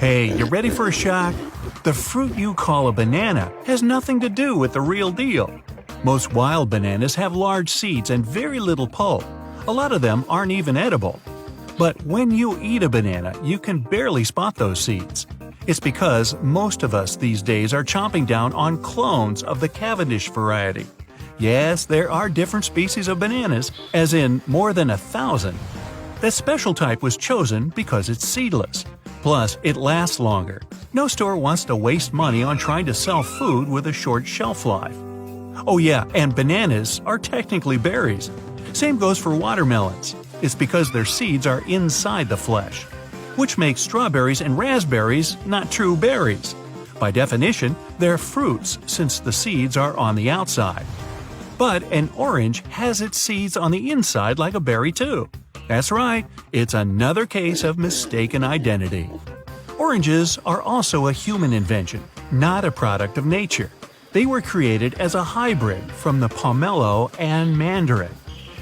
Hey, you ready for a shock? The fruit you call a banana has nothing to do with the real deal. Most wild bananas have large seeds and very little pulp. A lot of them aren't even edible. But when you eat a banana, you can barely spot those seeds. It's because most of us these days are chomping down on clones of the Cavendish variety. Yes, there are different species of bananas, as in more than 1,000. That special type was chosen because it's seedless. Plus, it lasts longer. No store wants to waste money on trying to sell food with a short shelf life. Oh yeah, and bananas are technically berries. Same goes for watermelons. It's because their seeds are inside the flesh, which makes strawberries and raspberries not true berries. By definition, they're fruits since the seeds are on the outside. But an orange has its seeds on the inside like a berry too. That's right, it's another case of mistaken identity. Oranges are also a human invention, not a product of nature. They were created as a hybrid from the pomelo and mandarin.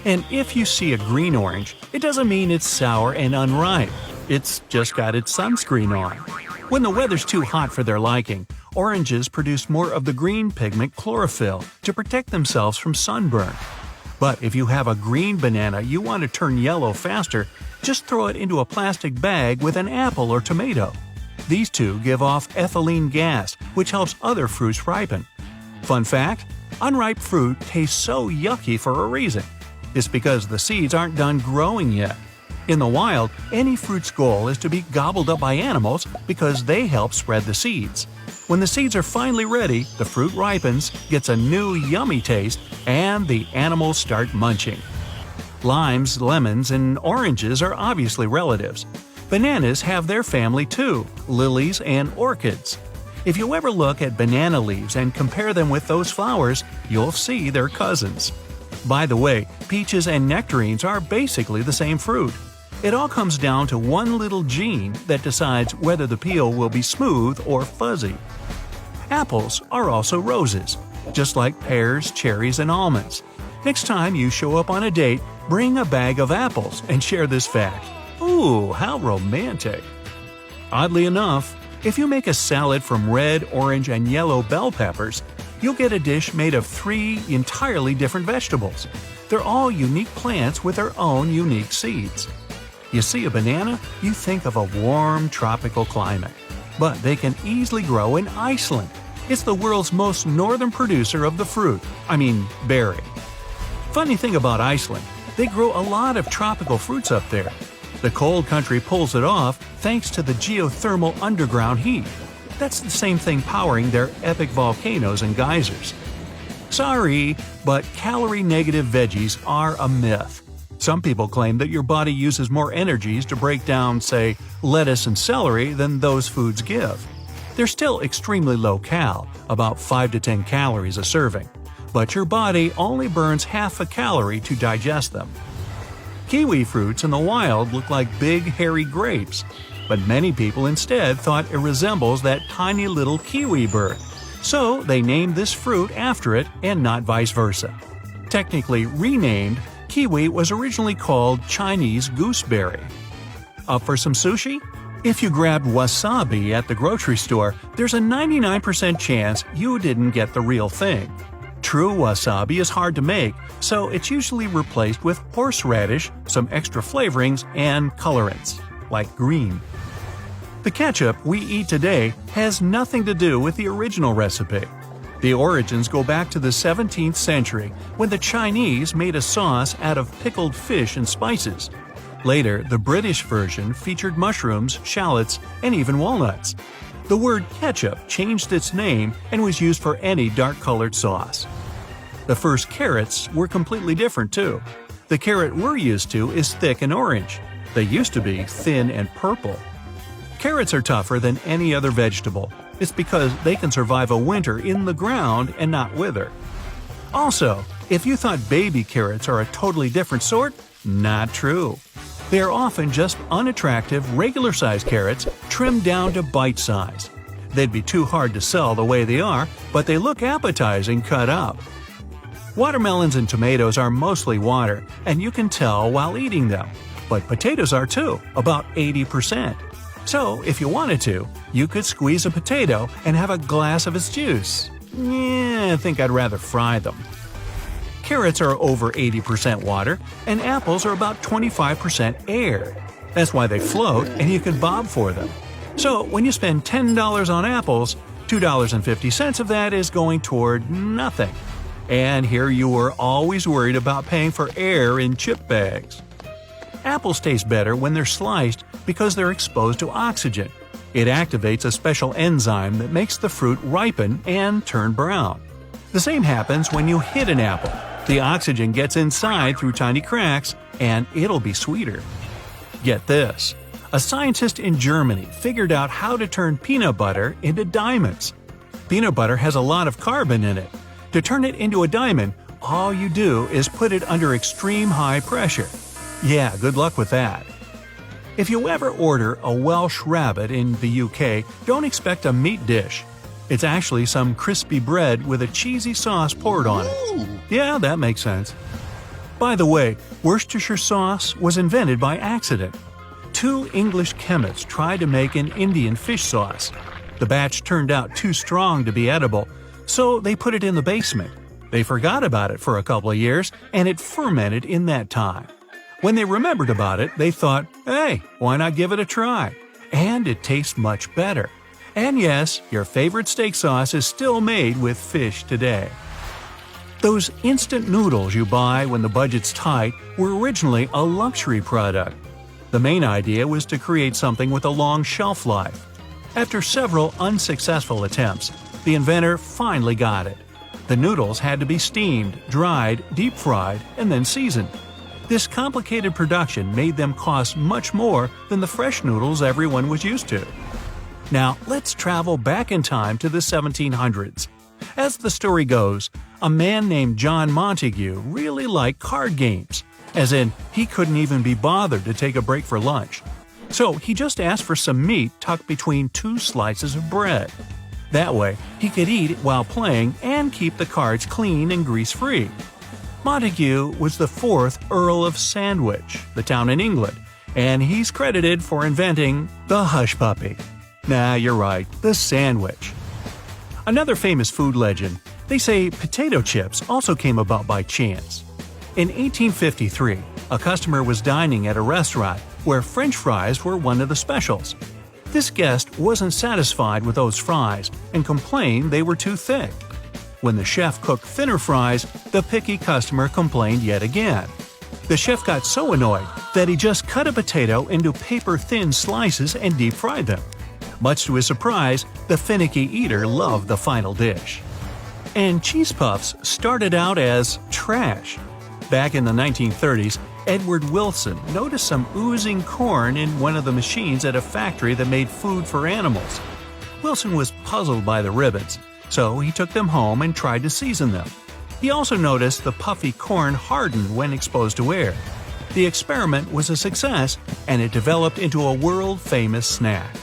And if you see a green orange, it doesn't mean it's sour and unripe. It's just got its sunscreen on. When the weather's too hot for their liking, oranges produce more of the green pigment chlorophyll to protect themselves from sunburn. But if you have a green banana you want to turn yellow faster, just throw it into a plastic bag with an apple or tomato. These two give off ethylene gas, which helps other fruits ripen. Fun fact: unripe fruit tastes so yucky for a reason. It's because the seeds aren't done growing yet. In the wild, any fruit's goal is to be gobbled up by animals because they help spread the seeds. When the seeds are finally ready, the fruit ripens, gets a new yummy taste, and the animals start munching. Limes, lemons, and oranges are obviously relatives. Bananas have their family too, lilies and orchids. If you ever look at banana leaves and compare them with those flowers, you'll see they're cousins. By the way, peaches and nectarines are basically the same fruit. It all comes down to one little gene that decides whether the peel will be smooth or fuzzy. Apples are also roses, just like pears, cherries, and almonds. Next time you show up on a date, bring a bag of apples and share this fact. Ooh, how romantic! Oddly enough, if you make a salad from red, orange, and yellow bell peppers, you'll get a dish made of 3 entirely different vegetables. They're all unique plants with their own unique seeds. You see a banana, you think of a warm, tropical climate. But they can easily grow in Iceland. It's the world's most northern producer of the fruit, berry. Funny thing about Iceland, they grow a lot of tropical fruits up there. The cold country pulls it off thanks to the geothermal underground heat. That's the same thing powering their epic volcanoes and geysers. Sorry, but calorie-negative veggies are a myth. Some people claim that your body uses more energies to break down, say, lettuce and celery than those foods give. They're still extremely low-cal, about 5 to 10 calories a serving, but your body only burns half a calorie to digest them. Kiwi fruits in the wild look like big, hairy grapes, but many people instead thought it resembles that tiny little kiwi bird. So they named this fruit after it and not vice versa. Technically renamed, kiwi was originally called Chinese gooseberry. Up for some sushi? If you grabbed wasabi at the grocery store, there's a 99% chance you didn't get the real thing. True wasabi is hard to make, so it's usually replaced with horseradish, some extra flavorings, and colorants, like green. The ketchup we eat today has nothing to do with the original recipe. The origins go back to the 17th century when the Chinese made a sauce out of pickled fish and spices. Later, the British version featured mushrooms, shallots, and even walnuts. The word ketchup changed its name and was used for any dark-colored sauce. The first carrots were completely different too. The carrot we're used to is thick and orange. They used to be thin and purple. Carrots are tougher than any other vegetable. It's because they can survive a winter in the ground and not wither. Also, if you thought baby carrots are a totally different sort, not true. They are often just unattractive, regular-sized carrots trimmed down to bite size. They'd be too hard to sell the way they are, but they look appetizing cut up. Watermelons and tomatoes are mostly water, and you can tell while eating them. But potatoes are too, about 80%. So, if you wanted to, you could squeeze a potato and have a glass of its juice. Yeah, I think I'd rather fry them. Carrots are over 80% water, and apples are about 25% air. That's why they float and you can bob for them. So, when you spend $10 on apples, $2.50 of that is going toward nothing. And here you are always worried about paying for air in chip bags. Apples taste better when they're sliced because they're exposed to oxygen. It activates a special enzyme that makes the fruit ripen and turn brown. The same happens when you hit an apple. The oxygen gets inside through tiny cracks, and it'll be sweeter. Get this. A scientist in Germany figured out how to turn peanut butter into diamonds. Peanut butter has a lot of carbon in it. To turn it into a diamond, all you do is put it under extreme high pressure. Yeah, good luck with that. If you ever order a Welsh rabbit in the UK, don't expect a meat dish. It's actually some crispy bread with a cheesy sauce poured on it. Yeah, that makes sense. By the way, Worcestershire sauce was invented by accident. 2 English chemists tried to make an Indian fish sauce. The batch turned out too strong to be edible, so they put it in the basement. They forgot about it for a couple of years, and it fermented in that time. When they remembered about it, they thought, hey, why not give it a try? And it tastes much better. And yes, your favorite steak sauce is still made with fish today. Those instant noodles you buy when the budget's tight were originally a luxury product. The main idea was to create something with a long shelf life. After several unsuccessful attempts, the inventor finally got it. The noodles had to be steamed, dried, deep-fried, and then seasoned. This complicated production made them cost much more than the fresh noodles everyone was used to. Now, let's travel back in time to the 1700s. As the story goes, a man named John Montague really liked card games, as in, he couldn't even be bothered to take a break for lunch. So he just asked for some meat tucked between 2 slices of bread. That way, he could eat while playing and keep the cards clean and grease-free. Montague was the 4th Earl of Sandwich, the town in England, and he's credited for inventing the hush puppy. Nah, you're right, the sandwich. Another famous food legend, they say potato chips also came about by chance. In 1853, a customer was dining at a restaurant where French fries were one of the specials. This guest wasn't satisfied with those fries and complained they were too thick. When the chef cooked thinner fries, the picky customer complained yet again. The chef got so annoyed that he just cut a potato into paper-thin slices and deep-fried them. Much to his surprise, the finicky eater loved the final dish. And cheese puffs started out as trash. Back in the 1930s, Edward Wilson noticed some oozing corn in one of the machines at a factory that made food for animals. Wilson was puzzled by the ribbons, so he took them home and tried to season them. He also noticed the puffy corn hardened when exposed to air. The experiment was a success, and it developed into a world-famous snack.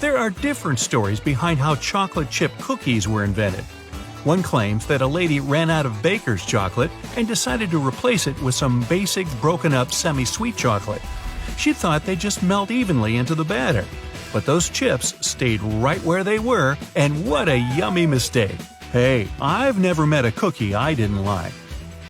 There are different stories behind how chocolate chip cookies were invented. One claims that a lady ran out of baker's chocolate and decided to replace it with some basic broken-up semi-sweet chocolate. She thought they'd just melt evenly into the batter. But those chips stayed right where they were, and what a yummy mistake! Hey, I've never met a cookie I didn't like.